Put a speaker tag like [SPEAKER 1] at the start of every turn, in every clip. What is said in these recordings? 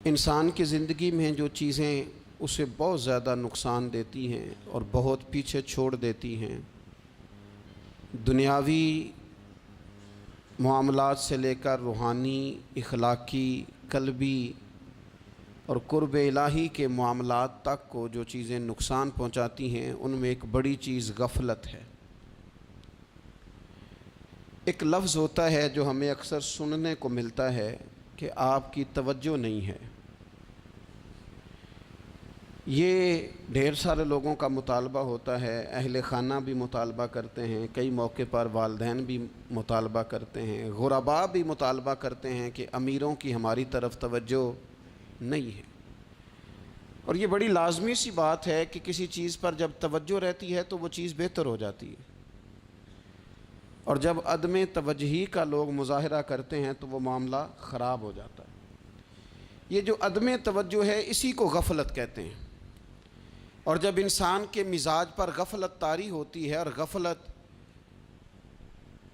[SPEAKER 1] انسان کی زندگی میں جو چیزیں اسے بہت زیادہ نقصان دیتی ہیں اور بہت پیچھے چھوڑ دیتی ہیں، دنیاوی معاملات سے لے کر روحانی، اخلاقی، قلبی اور قرب الہی کے معاملات تک کو جو چیزیں نقصان پہنچاتی ہیں، ان میں ایک بڑی چیز غفلت ہے۔ ایک لفظ ہوتا ہے جو ہمیں اکثر سننے کو ملتا ہے کہ آپ کی توجہ نہیں ہے۔ یہ ڈھیر سارے لوگوں کا مطالبہ ہوتا ہے، اہل خانہ بھی مطالبہ کرتے ہیں، کئی موقع پر والدین بھی مطالبہ کرتے ہیں، غرباء بھی مطالبہ کرتے ہیں کہ امیروں کی ہماری طرف توجہ نہیں ہے۔ اور یہ بڑی لازمی سی بات ہے کہ کسی چیز پر جب توجہ رہتی ہے تو وہ چیز بہتر ہو جاتی ہے، اور جب عدم توجہی کا لوگ مظاہرہ کرتے ہیں تو وہ معاملہ خراب ہو جاتا ہے۔ یہ جو عدم توجہ ہے اسی کو غفلت کہتے ہیں، اور جب انسان کے مزاج پر غفلت طاری ہوتی ہے اور غفلت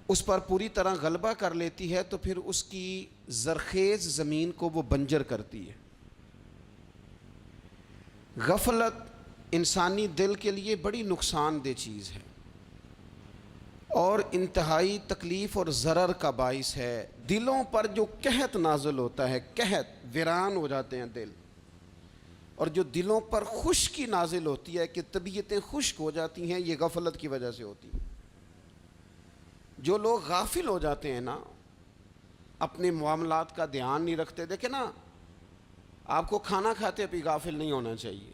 [SPEAKER 1] اس پر پوری طرح غلبہ کر لیتی ہے تو پھر اس کی زرخیز زمین کو وہ بنجر کرتی ہے۔ غفلت انسانی دل کے لیے بڑی نقصان دہ چیز ہے اور انتہائی تکلیف اور ضرر کا باعث ہے۔ دلوں پر جو قحط نازل ہوتا ہے، قحط، ویران ہو جاتے ہیں دل، اور جو دلوں پر خشکی نازل ہوتی ہے کہ طبیعتیں خشک ہو جاتی ہیں، یہ غفلت کی وجہ سے ہوتی ہے۔ جو لوگ غافل ہو جاتے ہیں نا، اپنے معاملات کا دھیان نہیں رکھتے، دیکھیں نا، آپ کو کھانا کھاتے بھی غافل نہیں ہونا چاہیے۔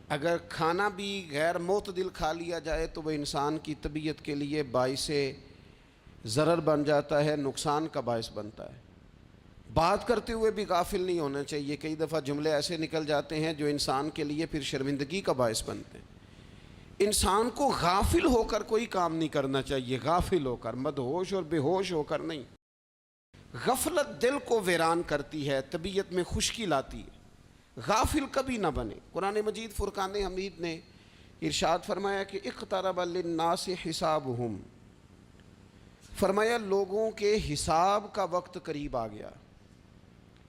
[SPEAKER 1] اگر کھانا بھی غیر معتدل کھا لیا جائے تو وہ انسان کی طبیعت کے لیے باعث ضرر بن جاتا ہے، نقصان کا باعث بنتا ہے۔ بات کرتے ہوئے بھی غافل نہیں ہونا چاہیے، کئی دفعہ جملے ایسے نکل جاتے ہیں جو انسان کے لیے پھر شرمندگی کا باعث بنتے ہیں۔ انسان کو غافل ہو کر کوئی کام نہیں کرنا چاہیے، غافل ہو کر، مدہوش اور بے ہوش ہو کر نہیں۔ غفلت دل کو ویران کرتی ہے، طبیعت میں خشکی لاتی ہے۔ غافل کبھی نہ بنے۔ قرآن مجید فرقان حمید نے ارشاد فرمایا کہ اقترب للناس حسابہم، فرمایا لوگوں کے حساب کا وقت قریب آ گیا،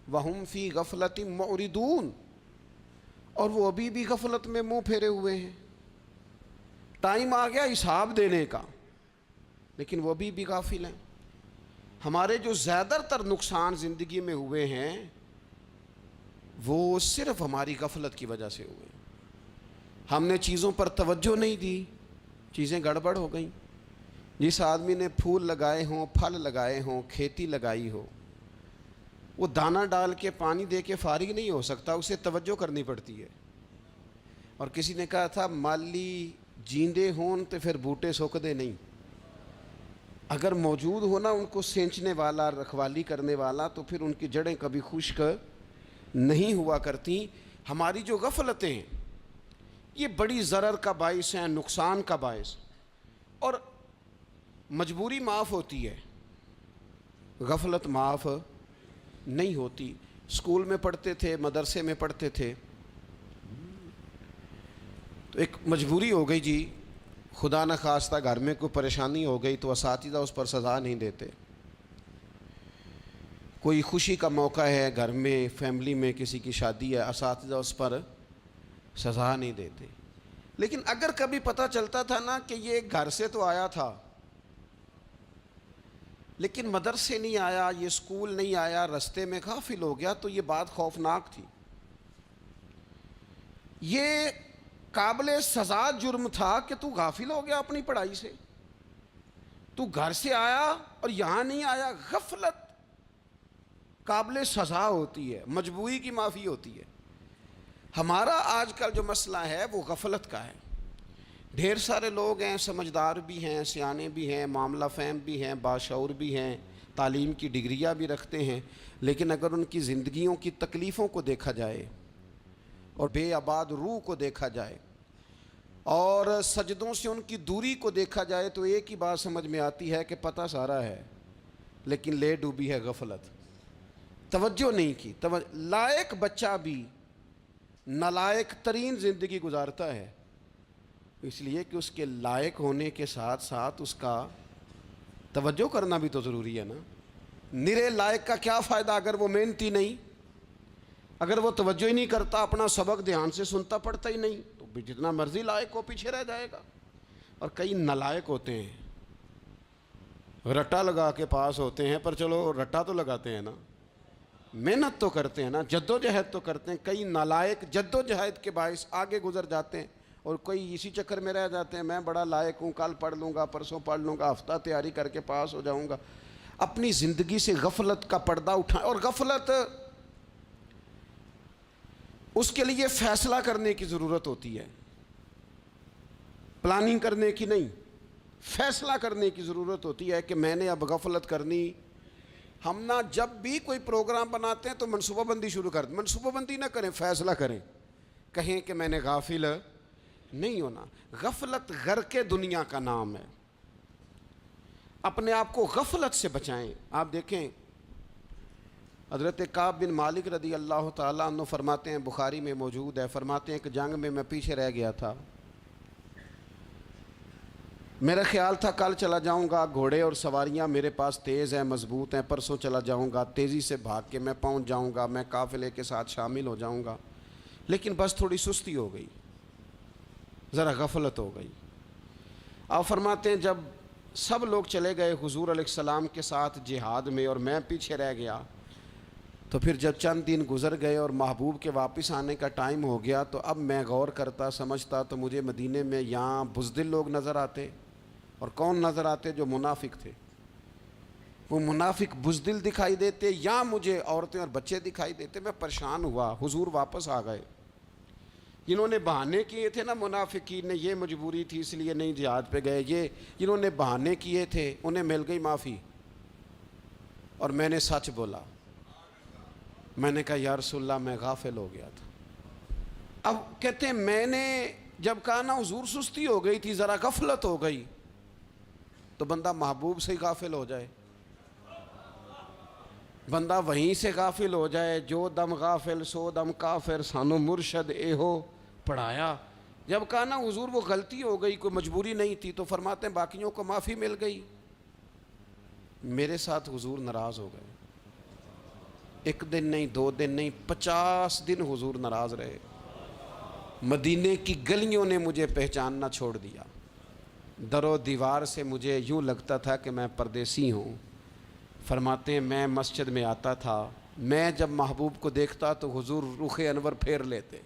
[SPEAKER 1] وہم فی غفلۃ معرضون، اور وہ ابھی بھی غفلت میں منہ پھیرے ہوئے ہیں۔ ٹائم آ گیا حساب دینے کا، لیکن وہ ابھی بھی غافل ہیں۔ ہمارے جو زیادہ تر نقصان زندگی میں ہوئے ہیں وہ صرف ہماری غفلت کی وجہ سے ہوئے۔ ہم نے چیزوں پر توجہ نہیں دی، چیزیں گڑبڑ ہو گئیں۔ جس آدمی نے پھول لگائے ہوں، پھل لگائے ہوں، کھیتی لگائی ہو، وہ دانہ ڈال کے پانی دے کے فارغ نہیں ہو سکتا، اسے توجہ کرنی پڑتی ہے۔ اور کسی نے کہا تھا مالی جیندے ہون تو پھر بوٹے سوکدے نہیں، اگر موجود ہونا ان کو سینچنے والا، رکھوالی کرنے والا، تو پھر ان کی جڑیں کبھی خشک نہیں ہوا کرتی۔ ہماری جو غفلتیں ہیں یہ بڑی ضرر کا باعث ہیں، نقصان کا باعث، اور مجبوری معاف ہوتی ہے، غفلت معاف نہیں ہوتی۔ اسکول میں پڑھتے تھے، مدرسے میں پڑھتے تھے، تو ایک مجبوری ہو گئی جی، خدا نخواستہ گھر میں کوئی پریشانی ہو گئی تو اساتذہ اس پر سزا نہیں دیتے۔ کوئی خوشی کا موقع ہے گھر میں، فیملی میں کسی کی شادی ہے، اساتذہ اس پر سزا نہیں دیتے۔ لیکن اگر کبھی پتہ چلتا تھا نا کہ یہ گھر سے تو آیا تھا لیکن مدرسے نہیں آیا، یہ اسکول نہیں آیا، رستے میں غافل ہو گیا، تو یہ بات خوفناک تھی۔ یہ قابل سزا جرم تھا کہ تو غافل ہو گیا اپنی پڑھائی سے، تو گھر سے آیا اور یہاں نہیں آیا۔ غفلت قابل سزا ہوتی ہے، مجبوری کی معافی ہوتی ہے۔ ہمارا آج کل جو مسئلہ ہے وہ غفلت کا ہے۔ ڈھیر سارے لوگ ہیں، سمجھدار بھی ہیں، سیانے بھی ہیں، معاملہ فہم بھی ہیں، باشعور بھی ہیں، تعلیم کی ڈگریاں بھی رکھتے ہیں، لیکن اگر ان کی زندگیوں کی تکلیفوں کو دیکھا جائے اور بے آباد روح کو دیکھا جائے اور سجدوں سے ان کی دوری کو دیکھا جائے تو ایک ہی بات سمجھ میں آتی ہے کہ پتہ سارا ہے لیکن لے ڈوبی ہے غفلت، توجہ نہیں کی۔ لائق بچہ بھی نالائق ترین زندگی گزارتا ہے، اس لیے کہ اس کے لائق ہونے کے ساتھ ساتھ اس کا توجہ کرنا بھی تو ضروری ہے نا۔ نرے لائق کا کیا فائدہ اگر وہ محنتی نہیں، اگر وہ توجہ ہی نہیں کرتا، اپنا سبق دھیان سے سنتا پڑھتا ہی نہیں، تو بھی جتنا مرضی لائق ہو پیچھے رہ جائے گا۔ اور کئی نالائق ہوتے ہیں، رٹا لگا کے پاس ہوتے ہیں، پر چلو رٹا تو لگاتے ہیں نا، محنت تو کرتے ہیں نا، جد و جہد تو کرتے ہیں۔ کئی نالائق جد و جہد کے باعث آگے گزر جاتے ہیں، اور کوئی اسی چکر میں رہ جاتے ہیں، میں بڑا لائق ہوں، کل پڑھ لوں گا، پرسوں پڑھ لوں گا، ہفتہ تیاری کر کے پاس ہو جاؤں گا۔ اپنی زندگی سے غفلت کا پردہ اٹھائیں، اور غفلت اس کے لیے فیصلہ کرنے کی ضرورت ہوتی ہے، پلاننگ کرنے کی نہیں، فیصلہ کرنے کی ضرورت ہوتی ہے کہ میں نے اب غفلت کرنی۔ ہم نہ جب بھی کوئی پروگرام بناتے ہیں تو منصوبہ بندی شروع کر دیں، منصوبہ بندی نہ کریں، فیصلہ کریں، کہیں کہ میں نے غافل نہیں ہونا۔ غفلت غرق دنیا کا نام ہے، اپنے آپ کو غفلت سے بچائیں۔ آپ دیکھیں حضرت کعب بن مالک رضی اللہ تعالیٰ عنہ فرماتے ہیں، بخاری میں موجود ہے، فرماتے ہیں کہ جنگ میں پیچھے رہ گیا تھا، میرا خیال تھا کل چلا جاؤں گا، گھوڑے اور سواریاں میرے پاس تیز ہیں، مضبوط ہیں، پرسوں چلا جاؤں گا، تیزی سے بھاگ کے میں پہنچ جاؤں گا، میں قافلے کے ساتھ شامل ہو جاؤں گا، لیکن بس تھوڑی سستی ہو گئی، ذرا غفلت ہو گئی۔ آپ فرماتے ہیں جب سب لوگ چلے گئے حضور علیہ السلام کے ساتھ جہاد میں اور میں پیچھے رہ گیا، تو پھر جب چند دن گزر گئے اور محبوب کے واپس آنے کا ٹائم ہو گیا، تو اب میں غور کرتا سمجھتا تو مجھے مدینے میں یہاں بزدل لوگ نظر آتے، اور کون نظر آتے؟ جو منافق تھے، وہ منافق بزدل دکھائی دیتے، یا مجھے عورتیں اور بچے دکھائی دیتے۔ میں پریشان ہوا، حضور واپس آ گئے۔ جنہوں نے بہانے کیے تھے نا منافقین نے، یہ مجبوری تھی اس لیے نہیں جہاد پہ گئے، یہ جنہوں نے بہانے کیے تھے انہیں مل گئی معافی، اور میں نے سچ بولا، میں نے کہا یا رسول اللہ میں غافل ہو گیا تھا۔ اب کہتے ہیں میں نے جب کہا نا حضور سستی ہو گئی تھی، ذرا غفلت ہو گئی، تو بندہ محبوب سے ہی غافل ہو جائے، بندہ وہیں سے غافل ہو جائے۔ جو دم غافل سو دم کافر، سانو مرشد اے ہو پڑھایا۔ جب کہا نا حضور وہ غلطی ہو گئی، کوئی مجبوری نہیں تھی، تو فرماتے ہیں باقیوں کو معافی مل گئی، میرے ساتھ حضور ناراض ہو گئے۔ ایک دن نہیں، 2 دن نہیں، 50 دن حضور ناراض رہے۔ مدینے کی گلیوں نے مجھے پہچاننا چھوڑ دیا، در و دیوار سے مجھے یوں لگتا تھا کہ میں پردیسی ہوں۔ فرماتے ہیں میں مسجد میں آتا تھا، میں جب محبوب کو دیکھتا تو حضور رخ انور پھیر لیتے،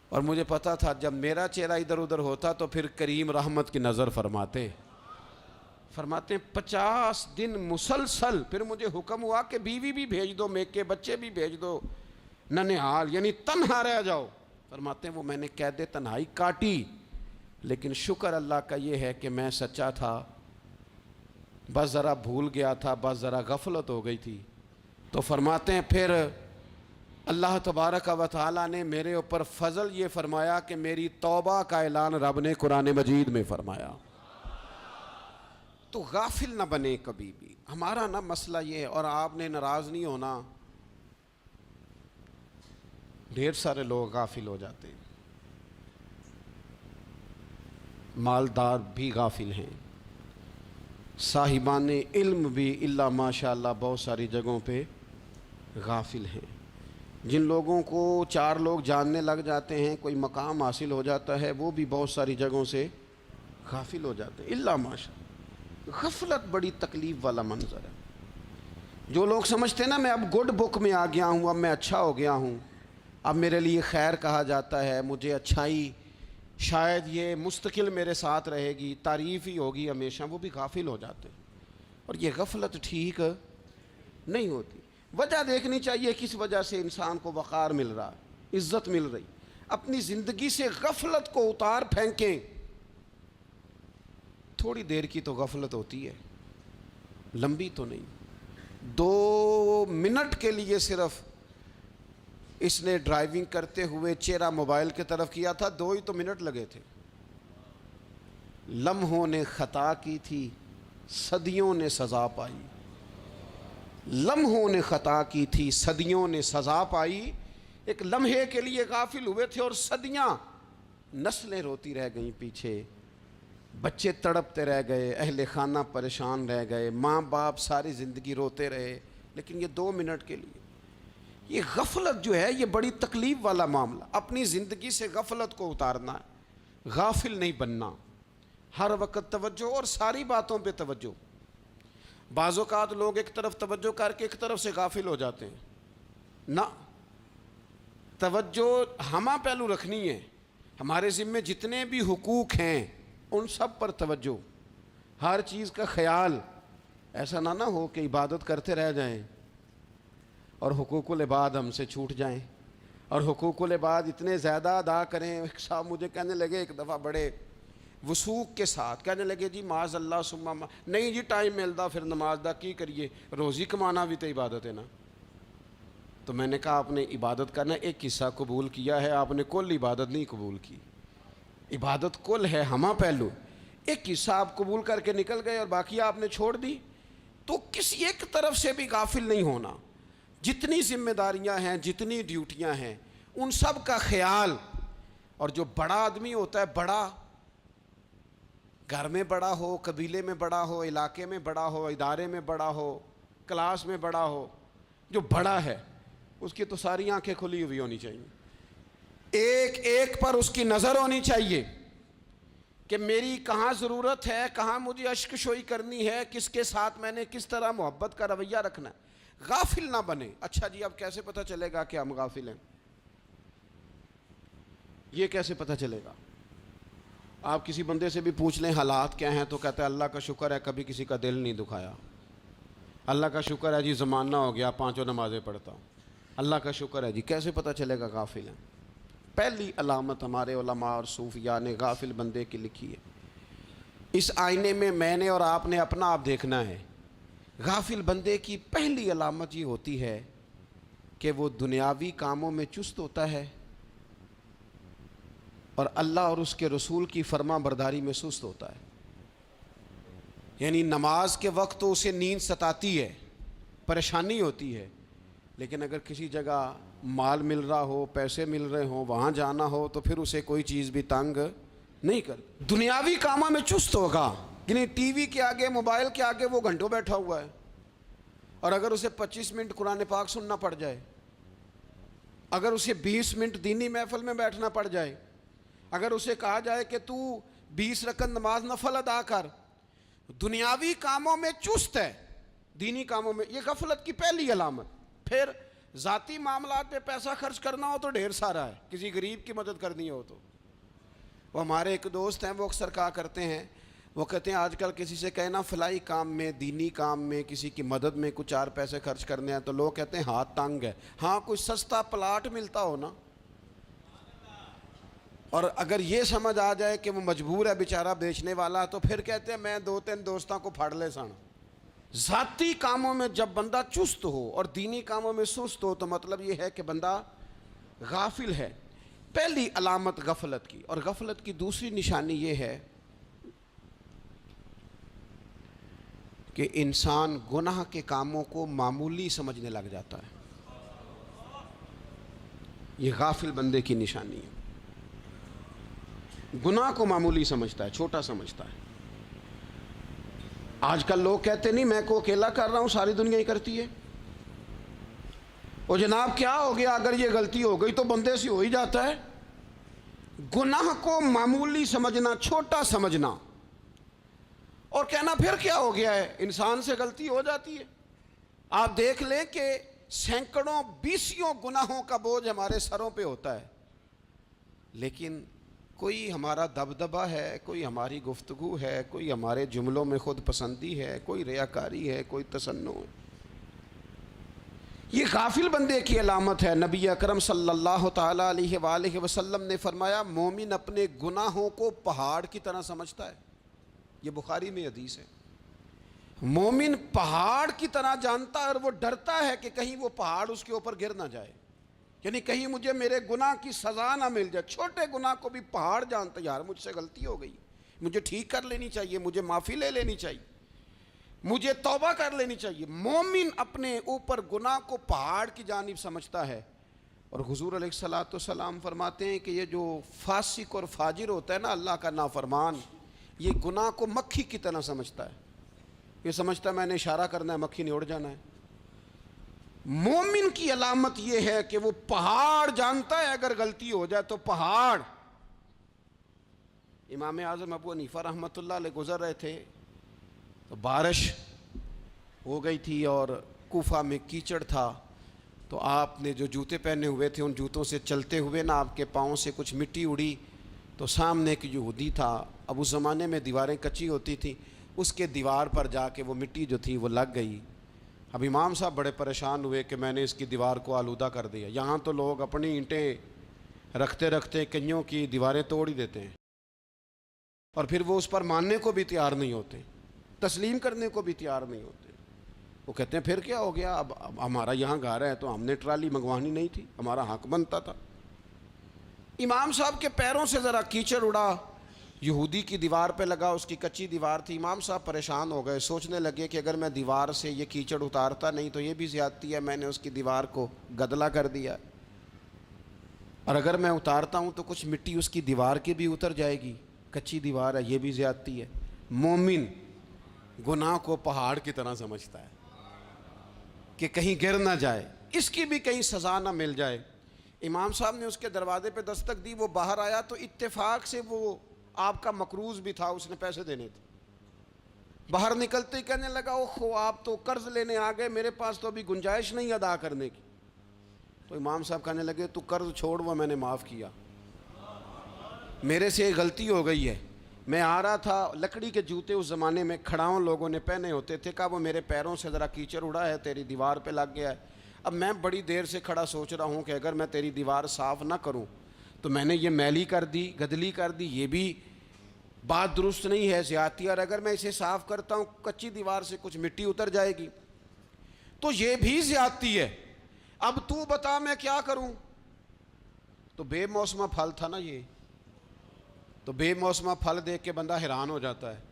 [SPEAKER 1] اور مجھے پتا تھا جب میرا چہرہ ادھر ادھر ہوتا تو پھر کریم رحمت کی نظر فرماتے۔ فرماتے ہیں 50 دن مسلسل، پھر مجھے حکم ہوا کہ بیوی بھی بھیج دو، میکے بچے بھی بھیج دو، ننھال یعنی تنہا رہ جاؤ۔ فرماتے ہیں وہ میں نے قید تنہائی کاٹی، لیکن شکر اللہ کا یہ ہے کہ میں سچا تھا، بس ذرا بھول گیا تھا، بس ذرا غفلت ہو گئی تھی۔ تو فرماتے ہیں پھر اللہ تبارک و تعالیٰ نے میرے اوپر فضل یہ فرمایا کہ میری توبہ کا اعلان رب نے قرآن مجید میں فرمایا۔ تو غافل نہ بنے کبھی بھی، ہمارا نا مسئلہ یہ ہے، اور آپ نے ناراض نہیں ہونا، ڈھیر سارے لوگ غافل ہو جاتے ہیں، مالدار بھی غافل ہیں، صاحبان علم بھی الا ماشاء اللہ بہت ساری جگہوں پہ غافل ہیں۔ جن لوگوں کو 4 لوگ جاننے لگ جاتے ہیں، کوئی مقام حاصل ہو جاتا ہے، وہ بھی بہت ساری جگہوں سے غافل ہو جاتے ہیں الا ماشاء اللہ۔ غفلت بڑی تکلیف والا منظر ہے۔ جو لوگ سمجھتے ہیں نا میں اب گڈ بک میں آ گیا ہوں، اب میں اچھا ہو گیا ہوں، اب میرے لیے خیر کہا جاتا ہے، مجھے اچھائی شاید یہ مستقل میرے ساتھ رہے گی، تعریف ہی ہوگی ہمیشہ، وہ بھی غافل ہو جاتے ہیں۔ اور یہ غفلت ٹھیک نہیں ہوتی۔ وجہ دیکھنی چاہیے کس وجہ سے انسان کو وقار مل رہا، عزت مل رہی۔ اپنی زندگی سے غفلت کو اتار پھینکیں۔ تھوڑی دیر کی تو غفلت ہوتی ہے، لمبی تو نہیں۔ 2 منٹ کے لیے صرف اس نے ڈرائیونگ کرتے ہوئے چہرہ موبائل کی طرف کیا تھا، 2 ہی تو منٹ لگے تھے۔ لمحوں نے خطا کی تھی، صدیوں نے سزا پائی۔ لمحوں نے خطا کی تھی، صدیوں نے سزا پائی۔ ایک لمحے کے لیے غافل ہوئے تھے اور صدیاں، نسلیں روتی رہ گئیں پیچھے۔ بچے تڑپتے رہ گئے، اہل خانہ پریشان رہ گئے، ماں باپ ساری زندگی روتے رہے، لیکن یہ 2 منٹ کے لیے یہ غفلت جو ہے یہ بڑی تکلیف والا معاملہ. اپنی زندگی سے غفلت کو اتارنا ہے، غافل نہیں بننا، ہر وقت توجہ اور ساری باتوں پہ توجہ. بعض اوقات لوگ ایک طرف توجہ کر کے ایک طرف سے غافل ہو جاتے ہیں. نہ، توجہ ہمہ پہلو رکھنی ہے. ہمارے ذمے جتنے بھی حقوق ہیں ان سب پر توجہ، ہر چیز کا خیال. ایسا نہ ہو کہ عبادت کرتے رہ جائیں اور حقوق العباد ہم سے چھوٹ جائیں، اور حقوق العباد اتنے زیادہ ادا کریں. ایک صاحب مجھے کہنے لگے ایک دفعہ بڑے وثوق کے ساتھ کہنے لگے جی معاذ اللہ ثم نہیں جی ٹائم ملتا پھر نماز دا کی کریے، روزی کمانا بھی تو عبادت ہے نا. تو میں نے کہا آپ نے عبادت کرنا ایک حصہ قبول کیا ہے، آپ نے کل عبادت نہیں قبول کی. عبادت کل ہے، ہمہ پہلو. ایک حصہ آپ قبول کر کے نکل گئے اور باقی آپ نے چھوڑ دی. تو کسی ایک طرف سے بھی غافل نہیں ہونا. جتنی ذمہ داریاں ہیں، جتنی ڈیوٹیاں ہیں، ان سب کا خیال. اور جو بڑا آدمی ہوتا ہے، بڑا گھر میں بڑا ہو، قبیلے میں بڑا ہو، علاقے میں بڑا ہو، ادارے میں بڑا ہو، کلاس میں بڑا ہو، جو بڑا ہے اس کی تو ساری آنکھیں کھلی ہوئی ہونی چاہیے. ایک ایک پر اس کی نظر ہونی چاہیے کہ میری کہاں ضرورت ہے، کہاں مجھے اشک شوئی کرنی ہے، کس کے ساتھ میں نے کس طرح محبت کا رویہ رکھنا ہے. غافل نہ بنے. اچھا جی اب کیسے پتہ چلے گا کہ ہم غافل ہیں؟ یہ کیسے پتہ چلے گا؟ آپ کسی بندے سے بھی پوچھ لیں حالات کیا ہیں تو کہتا ہے اللہ کا شکر ہے کبھی کسی کا دل نہیں دکھایا، اللہ کا شکر ہے جی زمانہ ہو گیا 5 نمازیں پڑھتا ہوں، اللہ کا شکر ہے جی. کیسے پتہ چلے گا غافل ہیں؟ پہلی علامت ہمارے علماء اور صوفیاء نے غافل بندے کی لکھی ہے. اس آئینے میں نے اور آپ نے اپنا آپ دیکھنا ہے. غافل بندے کی پہلی علامت یہ ہوتی ہے کہ وہ دنیاوی کاموں میں چست ہوتا ہے اور اللہ اور اس کے رسول کی فرما برداری میں سست ہوتا ہے. یعنی نماز کے وقت تو اسے نیند ستاتی ہے، پریشانی ہوتی ہے، لیکن اگر کسی جگہ مال مل رہا ہو، پیسے مل رہے ہوں، وہاں جانا ہو تو پھر اسے کوئی چیز بھی تنگ نہیں کر. دنیاوی کاموں میں چست ہوگا، یعنی ٹی وی کے آگے، موبائل کے آگے وہ گھنٹوں بیٹھا ہوا ہے. اور اگر اسے 25 منٹ قرآن پاک سننا پڑ جائے، اگر اسے 20 منٹ دینی محفل میں بیٹھنا پڑ جائے، اگر اسے کہا جائے کہ تو 20 رکعت نماز نفل ادا کر، دنیاوی کاموں میں چست ہے، دینی کاموں میں، یہ غفلت کی پہلی علامت. پھر ذاتی معاملات پہ پیسہ خرچ کرنا ہو تو ڈھیر سارا ہے، کسی غریب کی مدد کرنی ہو تو. وہ ہمارے ایک دوست ہیں، وہ اکثر کہا کرتے ہیں، وہ کہتے ہیں آج کل کسی سے کہنا فلائی کام میں، دینی کام میں، کسی کی مدد میں کچھ 4 پیسے خرچ کرنے ہیں تو لوگ کہتے ہیں ہاتھ تنگ ہے. ہاں کوئی سستا پلاٹ ملتا ہو نا، اور اگر یہ سمجھ آ جائے کہ وہ مجبور ہے بیچارہ بیچنے والا، تو پھر کہتے ہیں میں 2-3 دوستوں کو پھاڑ لے سن. ذاتی کاموں میں جب بندہ چست ہو اور دینی کاموں میں سست ہو تو مطلب یہ ہے کہ بندہ غافل ہے. پہلی علامت غفلت کی. اور غفلت کی دوسری نشانی یہ ہے کہ انسان گناہ کے کاموں کو معمولی سمجھنے لگ جاتا ہے. یہ غافل بندے کی نشانی ہے. گناہ کو معمولی سمجھتا ہے، چھوٹا سمجھتا ہے. آج کل لوگ کہتے نہیں میں کو اکیلا کر رہا ہوں، ساری دنیا ہی کرتی ہے. اور جناب کیا ہو گیا اگر یہ غلطی ہو گئی تو بندے سے ہو ہی جاتا ہے. گناہ کو معمولی سمجھنا، چھوٹا سمجھنا اور کہنا پھر کیا ہو گیا ہے، انسان سے غلطی ہو جاتی ہے. آپ دیکھ لیں کہ سینکڑوں بیسیوں گناہوں کا بوجھ ہمارے سروں پہ ہوتا ہے، لیکن کوئی ہمارا دبدبہ ہے، کوئی ہماری گفتگو ہے، کوئی ہمارے جملوں میں خود پسندی ہے، کوئی ریاکاری ہے، کوئی تصنع ہے. یہ غافل بندے کی علامت ہے. نبی اکرم صلی اللہ تعالی علیہ وآلہ وسلم نے فرمایا مومن اپنے گناہوں کو پہاڑ کی طرح سمجھتا ہے. یہ بخاری میں حدیث ہے. مومن پہاڑ کی طرح جانتا ہے اور وہ ڈرتا ہے کہ کہیں وہ پہاڑ اس کے اوپر گر نہ جائے، یعنی کہیں مجھے میرے گناہ کی سزا نہ مل جائے. چھوٹے گناہ کو بھی پہاڑ جانتا ہے، یار مجھ سے غلطی ہو گئی، مجھے ٹھیک کر لینی چاہیے، مجھے معافی لے لینی چاہیے، مجھے توبہ کر لینی چاہیے. مومن اپنے اوپر گناہ کو پہاڑ کی جانب سمجھتا ہے. اور حضور علیہ الصلوۃ والسلام فرماتے ہیں کہ یہ جو فاسق اور فاجر ہوتا ہے نا، اللہ کا نافرمان، یہ گناہ کو مکھی کی طرح سمجھتا ہے، یہ سمجھتا ہے میں نے اشارہ کرنا ہے مکھی نے اڑ جانا ہے۔ مومن کی علامت یہ ہے کہ وہ پہاڑ جانتا ہے اگر غلطی ہو جائے تو پہاڑ۔ امام اعظم ابو حنیفہ رحمۃ اللہ علیہ گزر رہے تھے تو بارش ہو گئی تھی اور کوفہ میں کیچڑ تھا، تو آپ نے جو جوتے پہنے ہوئے تھے ان جوتوں سے چلتے ہوئے نا آپ کے پاؤں سے کچھ مٹی اڑی، تو سامنے ایک یہودی تھا، اب اس زمانے میں دیواریں کچی ہوتی تھیں، اس کے دیوار پر جا کے وہ مٹی جو تھی وہ لگ گئی۔ اب امام صاحب بڑے پریشان ہوئے کہ میں نے اس کی دیوار کو آلودہ کر دیا۔ یہاں تو لوگ اپنی اینٹیں رکھتے رکھتے کئیوں کی دیواریں توڑ ہی دیتے ہیں، اور پھر وہ اس پر ماننے کو بھی تیار نہیں ہوتے، تسلیم کرنے کو بھی تیار نہیں ہوتے۔ وہ کہتے ہیں پھر کیا ہو گیا، اب ہمارا یہاں گھر ہے تو ہم نے ٹرالی منگوانی نہیں تھی، ہمارا حق بنتا تھا۔ امام صاحب کے پیروں سے ذرا کیچڑ اڑا، یہودی کی دیوار پہ لگا، اس کی کچی دیوار تھی۔ امام صاحب پریشان ہو گئے، سوچنے لگے کہ اگر میں دیوار سے یہ کیچڑ اتارتا نہیں تو یہ بھی زیادتی ہے، میں نے اس کی دیوار کو گدلا کر دیا، اور اگر میں اتارتا ہوں تو کچھ مٹی اس کی دیوار کی بھی اتر جائے گی، کچی دیوار ہے، یہ بھی زیادتی ہے۔ مومن گناہ کو پہاڑ کی طرح سمجھتا ہے کہ کہیں گر نہ جائے، اس کی بھی کہیں سزا نہ مل جائے۔ امام صاحب نے اس کے دروازے پہ دستک دی، وہ باہر آیا تو اتفاق سے وہ آپ کا مقروض بھی تھا، اس نے پیسے دینے تھے۔ باہر نکلتے ہی کہنے لگا اوہ آپ تو قرض لینے آ گئے، میرے پاس تو ابھی گنجائش نہیں ادا کرنے کی۔ تو امام صاحب کہنے لگے تو قرض چھوڑ، وہ میں نے معاف کیا، میرے سے غلطی ہو گئی ہے، میں آ رہا تھا، لکڑی کے جوتے اس زمانے میں کھڑاؤں لوگوں نے پہنے ہوتے تھے، کہا وہ میرے پیروں سے ذرا کیچڑ اڑا ہے، تیری دیوار پہ لگ گیا ہے۔ اب میں بڑی دیر سے کھڑا سوچ رہا ہوں کہ اگر میں تیری دیوار صاف نہ کروں تو میں نے یہ میلی کر دی، گدلی کر دی، یہ بھی بات درست نہیں ہے، زیادتی، اور اگر میں اسے صاف کرتا ہوں کچی دیوار سے کچھ مٹی اتر جائے گی تو یہ بھی زیادتی ہے، اب تو بتا میں کیا کروں۔ تو بے موسمہ پھل تھا نا یہ، تو بے موسمہ پھل دیکھ کے بندہ حیران ہو جاتا ہے،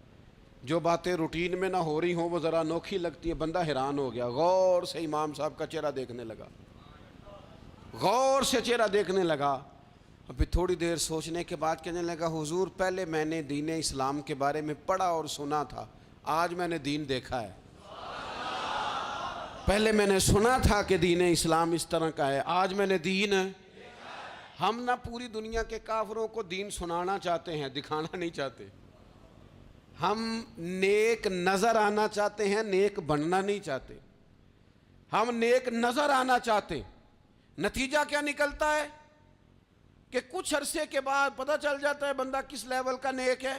[SPEAKER 1] جو باتیں روٹین میں نہ ہو رہی ہوں وہ ذرا انوکھی لگتی ہے، بندہ حیران ہو گیا، غور سے امام صاحب کا چہرہ دیکھنے لگا، غور سے چہرہ دیکھنے لگا، اور پھر تھوڑی دیر سوچنے کے بعد کہنے لگا حضور پہلے میں نے دین اسلام کے بارے میں پڑھا اور سنا تھا، آج میں نے دین دیکھا ہے۔ پہلے میں نے سنا تھا کہ دین اسلام اس طرح کا ہے، آج میں نے دین۔ ہم نہ پوری دنیا کے کافروں کو دین سنانا چاہتے ہیں، دکھانا نہیں چاہتے، ہم نیک نظر آنا چاہتے ہیں، نیک بننا نہیں چاہتے، ہم نیک نظر آنا چاہتے۔ نتیجہ کیا نکلتا ہے کہ کچھ عرصے کے بعد پتہ چل جاتا ہے بندہ کس لیول کا نیک ہے،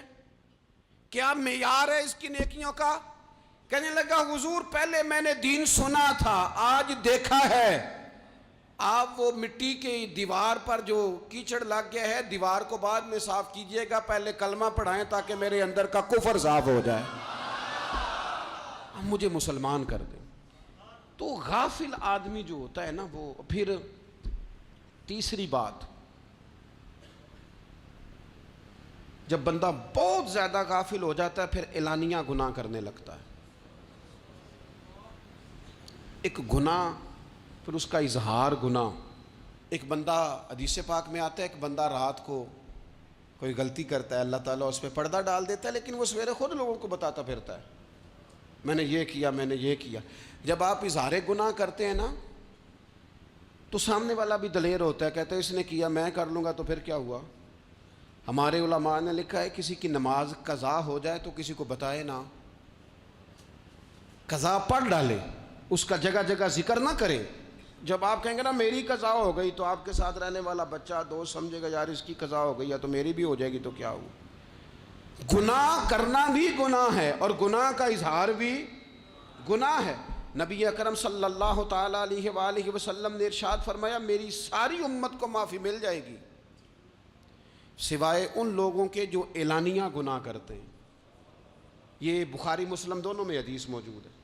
[SPEAKER 1] کیا معیار ہے اس کی نیکیوں کا۔ کہنے لگا حضور پہلے میں نے دین سنا تھا، آج دیکھا ہے۔ آپ وہ مٹی کی دیوار پر جو کیچڑ لگ گیا ہے، دیوار کو بعد میں صاف کیجئے گا، پہلے کلمہ پڑھائیں تاکہ میرے اندر کا کفر صاف ہو جائے، مجھے مسلمان کر دیں۔ تو غافل آدمی جو ہوتا ہے نا وہ پھر تیسری بات، جب بندہ بہت زیادہ غافل ہو جاتا ہے پھر اعلانیہ گناہ کرنے لگتا ہے۔ ایک گناہ پھر اس کا اظہار گناہ، ایک بندہ حدیث پاک میں آتا ہے، ایک بندہ رات کو کوئی غلطی کرتا ہے، اللہ تعالیٰ اس پہ پردہ ڈال دیتا ہے، لیکن وہ سویرے خود لوگوں کو بتاتا پھرتا ہے میں نے یہ کیا، میں نے یہ کیا۔ جب آپ اظہار گناہ کرتے ہیں نا تو سامنے والا بھی دلیر ہوتا ہے، کہتا ہے اس نے کیا میں کر لوں گا تو پھر کیا ہوا۔ ہمارے علماء نے لکھا ہے کسی کی نماز قضا ہو جائے تو کسی کو بتائے نہ، قضا پڑھ ڈالے، اس کا جگہ جگہ ذکر نہ کرے۔ جب آپ کہیں گے نا میری قضا ہو گئی تو آپ کے ساتھ رہنے والا بچہ دوست سمجھے گا یار اس کی قضا ہو گئی ہے تو میری بھی ہو جائے گی تو کیا ہوا۔ گناہ کرنا بھی گناہ ہے اور گناہ کا اظہار بھی گناہ ہے۔ نبی اکرم صلی اللہ تعالیٰ علیہ وآلہ وسلم نے ارشاد فرمایا میری ساری امت کو معافی مل جائے گی سوائے ان لوگوں کے جو اعلانیہ گناہ کرتے ہیں۔ یہ بخاری مسلم دونوں میں حدیث موجود ہے۔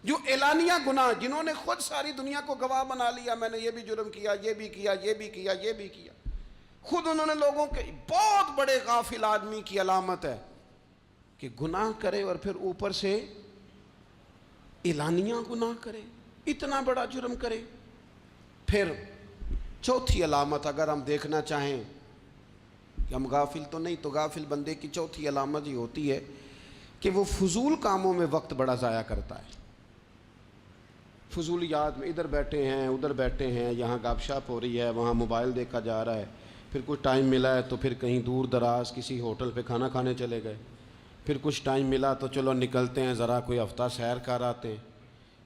[SPEAKER 1] جو اعلانیہ گناہ، جنہوں نے خود ساری دنیا کو گواہ بنا لیا، میں نے یہ بھی جرم کیا، یہ بھی کیا، یہ بھی کیا، یہ بھی کیا، خود انہوں نے لوگوں کے، بہت بڑے غافل آدمی کی علامت ہے کہ گناہ کرے اور پھر اوپر سے اعلانیہ گناہ کرے، اتنا بڑا جرم کرے۔ پھر چوتھی علامت اگر ہم دیکھنا چاہیں کہ ہم غافل تو نہیں. تو غافل بندے کی چوتھی علامت یہ ہوتی ہے کہ وہ فضول کاموں میں وقت بڑا ضائع کرتا ہے. فضولیات میں ادھر بیٹھے ہیں ادھر بیٹھے ہیں, یہاں گپ شپ ہو رہی ہے, وہاں موبائل دیکھا جا رہا ہے, پھر کچھ ٹائم ملا ہے تو پھر کہیں دور دراز کسی ہوٹل پہ کھانا کھانے چلے گئے, پھر کچھ ٹائم ملا تو چلو نکلتے ہیں ذرا کوئی ہفتہ سیر کر آتے ہیں,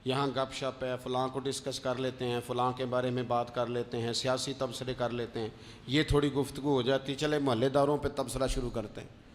[SPEAKER 1] یہاں گپ شپ ہے, فلاں کو ڈسکس کر لیتے ہیں, فلاں کے بارے میں بات کر لیتے ہیں, سیاسی تبصرے کر لیتے ہیں, یہ تھوڑی گفتگو ہو جاتی, چلے محلے داروں پہ تبصرہ شروع کرتے ہیں.